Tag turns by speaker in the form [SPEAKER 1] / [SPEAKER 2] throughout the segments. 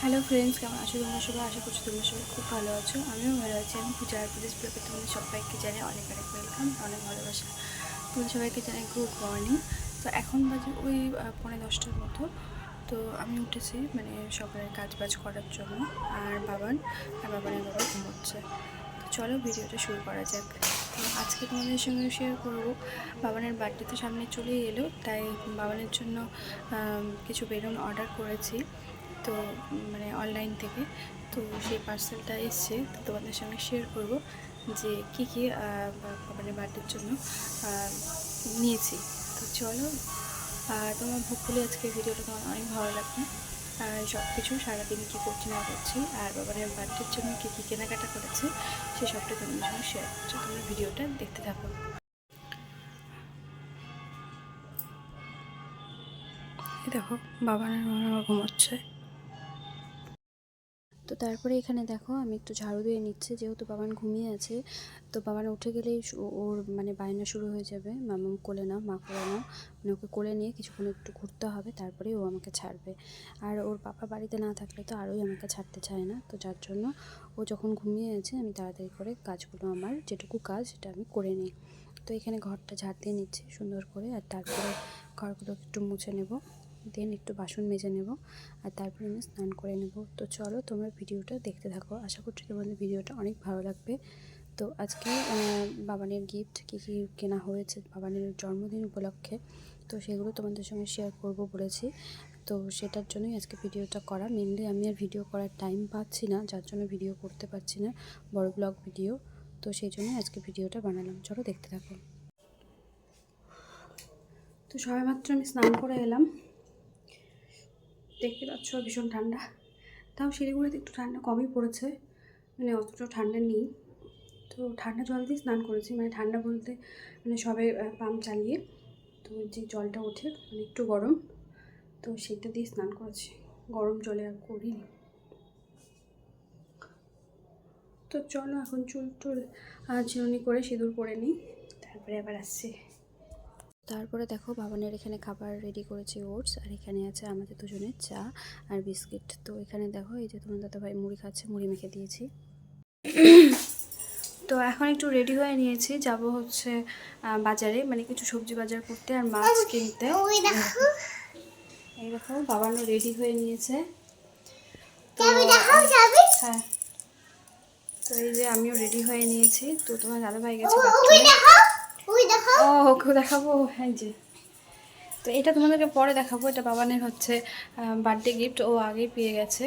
[SPEAKER 1] Hello friends, কেমন আছো তোমরা সবাই? আশা করছি তোমরা সবাই খুব ভালো আছো। আমিও ভালো আছি। আমি পূজা আর পুলিশ ব্লগে তোমাদের সবাইকে জানাই অনেক অনেক ওয়েলকাম, অনেক ভালোবাসা। তোমাদের সবাইকে জানাই গুড মর্নিং। তো এখন বাজে ওই 9:30টার মতো। তো আমি উঠেছি মানে সকালের কাজ বাজ করার জন্য। আর বাবানের বাবা ঘুমোচ্ছে। তো চলো ভিডিওটা শুরু করা যাক। তো আজকে তোমাদের সঙ্গে শেয়ার করবো, বাবানের বার্থডে তো সামনে চলেই এলো, তাই বাবানের জন্য কিছু বেলুন অর্ডার করেছি। তো মানে অনলাইন থেকে। তো সেই পার্সেলটা এসছে, তো তোমাদের সঙ্গে শেয়ার করব যে কী কী মানে বার্থডের জন্য নিয়েছি। তো চলো, তোমার হোপফুলি আজকে ভিডিওটা তোমার অনেক ভালো লাগবে। আর সব কিছু সারাদিন কী করছি না করছি আর বাবানের বার্থডের জন্য কী কী কেনাকাটা করেছি সে সবটা তোমাদের সঙ্গে শেয়ার করছি। তোমরা ভিডিওটা দেখতে থাকো। দেখো বাবানের বাবা ঘুমোচ্ছে। তো তারপরে এখানে দেখো আমি একটু ঝাড়ু দিয়ে নিচ্ছি, যেহেতু বাবান ঘুমিয়ে আছে। তো বাবান উঠে গেলেই ওর মানে বায়না শুরু হয়ে যাবে, মামা কোলে নাও, মা কোলে নাও। মানে ওকে কোলে নিয়ে কিছুক্ষণ একটু ঘুরতে হবে, তারপরেই ও আমাকে ছাড়বে। আর ওর পাপা বাড়িতে না থাকলে তো আরোই আমাকে ছাড়তে চায় না। তো যার জন্য ও যখন ঘুমিয়ে আছে আমি তাড়াতাড়ি করে কাজগুলো, আমার যেটুকু কাজ সেটা আমি করে নিই। তো এখানে ঘরটা ঝাড় দিয়ে নিচ্ছি সুন্দর করে, আর তারপরে ঘরগুলো একটু মুছে নেব, দেন একটু বাসন মেজে নেব, আর তারপরে আমি স্নান করে নেব। তো চলো তোমরা ভিডিওটা দেখতে থাকো, আশা করছি তোমাদের ভিডিওটা অনেক ভালো লাগবে। তো আজকে বাবানের গিফট কী কী কেনা হয়েছে বাবানের জন্মদিন উপলক্ষে, তো সেগুলো তোমাদের সঙ্গে শেয়ার করব বলেছি। তো সেটার জন্যই আজকে ভিডিওটা করা। মেনলি আমি আর ভিডিও করার টাইম পাচ্ছি না, যার জন্য ভিডিও করতে পারছি না, বড় ব্লগ ভিডিও। তো সেই জন্যই আজকে ভিডিওটা বানালাম, চলো দেখতে থাকো। তো সবেমাত্র আমি স্নান করে এলাম, দেখতে পাচ্ছ ভীষণ ঠান্ডা। তাও শিলিগুড়িতে একটু ঠান্ডা কমই পড়েছে, মানে অতটা ঠান্ডা নেই। তো ঠান্ডা জল দিয়ে স্নান করেছি, মানে ঠান্ডা বলতে মানে সবে পাম্প চালিয়ে, তো যে জলটা ওঠে মানে একটু গরম, তো সেটা দিয়ে স্নান করেছি, গরম জলে আর করিনি। তো চলো এখন চুল টুল চিরুনি করে সিঁদুর পরে নিই, তারপরে আবার আসছি। তারপরে দেখো বাবানের এখানে খাবার রেডি করেছি, ওটস, আর এখানে আছে আমাদের দুজনের চা আর বিস্কিট। তো এখানে দেখো এই যে তোমার দাদাভাই মুড়ি খাচ্ছে, মুড়ি মেখে দিয়েছি। তো এখন একটু রেডি হয়ে নিয়েছি, যাব হচ্ছে বাজারে, মানে কিছু সবজি বাজার করতে আর মাছ কিনতে। এই দেখো বাবানও রেডি হয়ে নিয়েছে। তো হ্যাঁ, তো এই যে আমিও রেডি হয়ে নিয়েছি। তো তোমার দাদাভাই গেছে ও ওকে দেখাবো, হ্যাঁ যে। তো এটা তোমাদেরকে পরে দেখাবো, এটা বাবানের হচ্ছে বার্থডে গিফট, ও আগেই পেয়ে গেছে।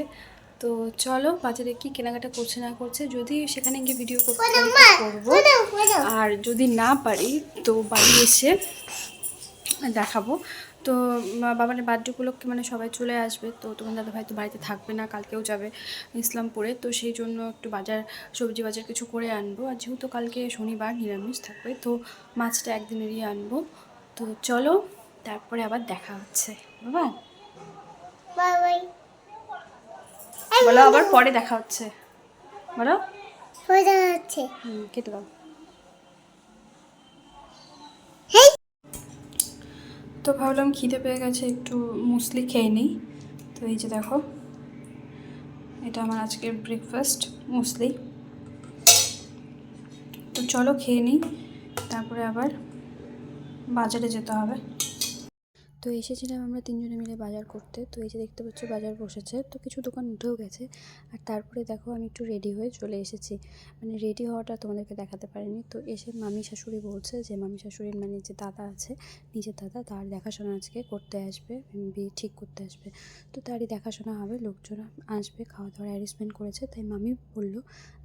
[SPEAKER 1] তো চলো বাজারে কি কেনাকাটা করছে না করছে, যদি সেখানে গিয়ে ভিডিও করতে পারি করবো, আর যদি না পারি তো বাড়ি এসে দেখাবো। তো বাবানের বার্থডে উপলক্ষে মানে সবাই চলে আসবে, তো তোমার দাদাভাই তো বাড়িতে থাকবে না, কালকেও যাবে ইসলামপুরে। তো সেই জন্য একটু সবজি বাজার কিছু করে আনবো, আর যেহেতু কালকে শনিবার নিরামিষ থাকবে, তো মাছটা একদিনেরই আনবো। তো চলো তারপরে আবার দেখা হচ্ছে। বাবা বলো, আবার পরে দেখা হচ্ছে বলো। খেতে দাও। তো ভাবলাম খিদে পেয়ে গেছে, একটু মুসলি খেয়ে নিই। তো এই যে দেখো, এটা আমার আজকের ব্রেকফাস্ট, মুসলি। তো চলো খেয়ে নিই, তারপরে আবার বাজারে যেতে হবে। তো এসেছিলাম আমরা তিনজনে মিলে বাজার করতে। তো এই যে দেখতে পাচ্ছ বাজার বসেছে, তো কিছু দোকান উঠেও গেছে। আর তারপরে দেখো আমি একটু রেডি হয়ে চলে এসেছি, মানে রেডি হওয়াটা তোমাদেরকে দেখাতে পারিনি। তো এসে মামি শাশুড়ি বলছে যে মামি শাশুড়ির মানে যে দাদা আছে, নিজের দাদা, তার দেখাশোনা আজকে করতে আসবে, বিয়ে ঠিক করতে আসবে। তো তারই দেখাশোনা হবে, লোকজন আসবে, খাওয়া দাওয়ার অ্যারেঞ্জমেন্ট করেছে। তাই মামি বললো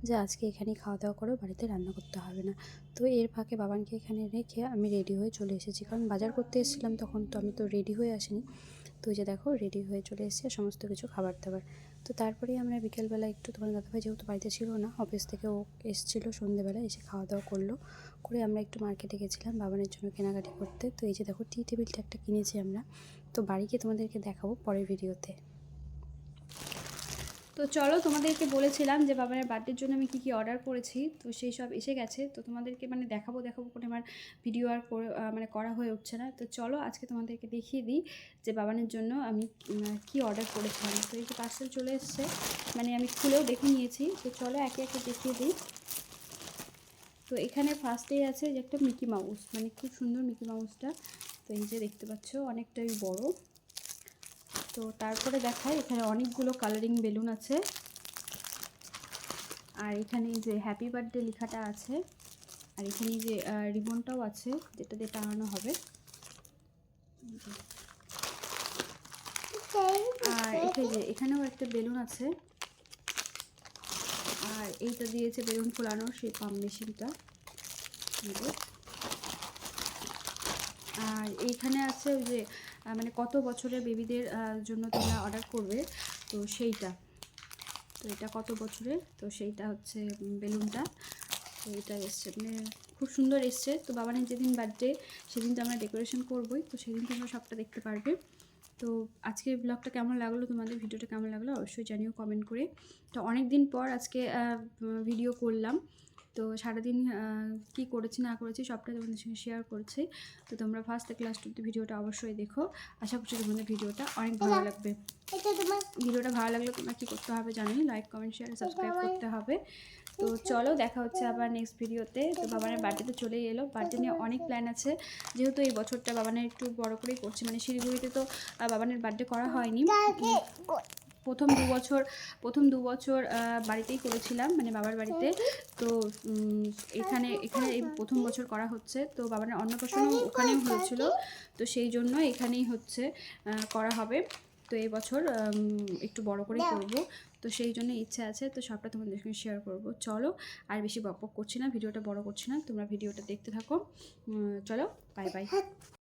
[SPEAKER 1] যে আজকে এখানেই খাওয়া দাওয়া করো, বাড়িতে রান্না করতে হবে না। তো এর ফাঁকে বাবানকে এখানে রেখে আমি রেডি হয়ে চলে এসেছি, কারণ বাজার করতে এসেছিলাম তখন, তো আমি তো রেডি হয়ে আসিনি। তো যে দেখো রেডি হয়ে চলে এসেছি, সমস্ত কিছু খাবার দাবার। তো তারপরেই আমরা বিকেলবেলা একটু, তোমার দাদাভাই যেহেতু বাড়িতে ছিল না, অফিস থেকে ও এসেছিলো সন্ধ্যেবেলা, এসে খাওয়া দাওয়া করে আমরা একটু মার্কেটে গেছিলাম বাবানের জন্য কেনাকাটি করতে। তো এই যে দেখো টি টেবিলটা একটা কিনেছি আমরা, তো বাড়ি গিয়ে তোমাদেরকে দেখাবো পরের ভিডিওতে। তো চলো, তোমাদেরকে বলেছিলাম যে বাবানের বার্থডের জন্য আমি কী কী অর্ডার করেছি, তো সেই সব এসে গেছে। তো তোমাদেরকে মানে দেখাবো করে আমার ভিডিও আর করে মানে করা হয়ে উঠছে না। তো চলো আজকে তোমাদেরকে দেখিয়ে দিই যে বাবানের জন্য আমি কী অর্ডার করেছিলাম। তো এই যে পার্সেল চলে এসছে, মানে আমি খুলেও দেখে নিয়েছি। তো চলো একে একে দেখিয়ে দিই। তো এখানে ফার্স্টেই আছে যে একটা মিকি মাউস, মানে খুব সুন্দর মিকি মাউসটা। তো এই যে দেখতে পাচ্ছ অনেকটাই বড়। তো তারপরে দেখায় এখানে অনেকগুলো কালারিং বেলুন আছে, আর এখানে যে হ্যাপি বার্থডে লেখাটা আছে, আর এখানে যে রিবনটাও আছে যেটা দিয়ে টাঙানো হবে। আর এখানেও একটা বেলুন আছে, আর এইটা দিয়েছে বেলুন ফোলানোর সেই পাম্প মেশিনটা। আর এইখানে আছে ওই যে মানে কত বছরের বেবিদের জন্য তোমরা অর্ডার করবে, তো সেইটা। তো এটা কত বছরের, তো সেইটা হচ্ছে বেলুনটা। তো এটা এসছে, মানে খুব সুন্দর এসছে। তো বাবানের যেদিন বার্থডে সেদিন তো আমরা ডেকোরেশন করবোই, তো সেদিন তোমরা সবটা দেখতে পারবে। তো আজকে ব্লগটা কেমন লাগলো, তোমাদের ভিডিওটা কেমন লাগলো অবশ্যই জানিও কমেন্ট করে। তো অনেক দিন পর আজকে ভিডিও করলাম। তো সারাদিন কী করেছি না করেছি সবটা তোমাদের সঙ্গে শেয়ার করছি। তো তোমরা ফার্স্ট থেকে লাস্ট অব্দি ভিডিওটা অবশ্যই দেখো। আশা করছি তোমাদের ভিডিওটা অনেক ভালো লাগবে। ভিডিওটা ভালো লাগলে তোমরা কী করতে হবে জানোই, লাইক কমেন্ট শেয়ার সাবস্ক্রাইব করতে হবে। তো চলো দেখা হচ্ছে আবার নেক্সট ভিডিওতে। তো বাবানের বার্থডে তো চলেই এলো, বার্থডে নিয়ে অনেক প্ল্যান আছে। যেহেতু এই বছরটা বাবানের একটু বড় করেই করছি, মানে শিলিগুড়িতে তো বাবানের বার্থডে করা হয়নি। প্রথম দু বছর বাড়িতেই করেছিলাম, মানে বাবার বাড়িতে। তো এখানে এই প্রথম বছর করা হচ্ছে। তো বাবার অন্নপ্রাশনও ওখানেই হয়েছিল, তো সেই জন্য এখানেই হচ্ছে করা হবে। তো এই বছর একটু বড় করেই করব, তো সেই জন্য ইচ্ছে আছে। তো সবটা তোমাদের সঙ্গে শেয়ার করব। চলো আর বেশি বকবক করছি না, ভিডিওটা বড় করছি না, তোমরা ভিডিওটা দেখতে থাকো। চলো, বাই বাই।